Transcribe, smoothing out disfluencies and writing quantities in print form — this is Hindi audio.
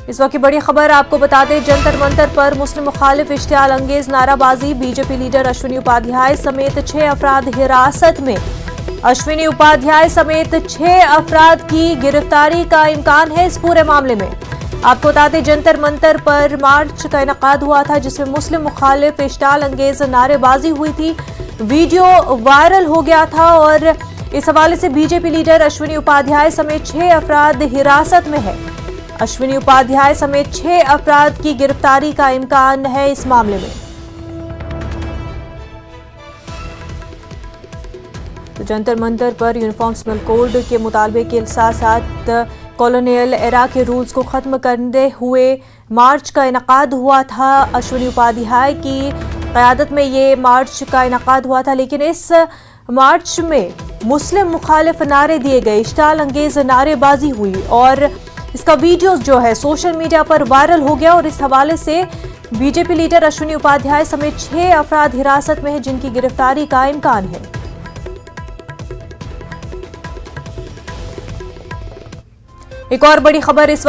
इस वक्त की बड़ी खबर आपको बता दें, जंतर मंतर पर मुस्लिम मुखालिफ इश्तियाल अंगेज नाराबाजी। बीजेपी लीडर अश्विनी उपाध्याय समेत 6 अफराद हिरासत में। अश्विनी उपाध्याय समेत 6 अफराद की गिरफ्तारी का इम्कान है। इस पूरे मामले में आपको बता दें, जंतर मंतर पर मार्च का इनकाद हुआ था जिसमें मुस्लिम मुखालिफ इश्तियाल अंगेज नारेबाजी हुई थी। वीडियो वायरल हो गया था और इस हवाले से बीजेपी लीडर अश्विनी उपाध्याय समेत 6 अफराद हिरासत में है। अश्विनी उपाध्याय समेत 6 अफराद की गिरफ्तारी का इम्कान है इस मामले में। तो जंतर मंतर पर यूनिफॉर्म सिविल कोड के मुतालबे के साथ साथ कॉलोनियल एरा के रूल्स को खत्म करते हुए मार्च का इनकाद हुआ था। अश्विनी उपाध्याय की क़यादत में ये मार्च का इनकाद हुआ था, लेकिन इस मार्च में मुस्लिम मुखालिफ नारे दिए गए, इश्तियाल अंगेज नारेबाजी हुई और इसका वीडियो जो है सोशल मीडिया पर वायरल हो गया। और इस हवाले से बीजेपी लीडर अश्विनी उपाध्याय समेत 6 अफराद हिरासत में हैं जिनकी गिरफ्तारी का इम्कान है। एक और बड़ी खबर इस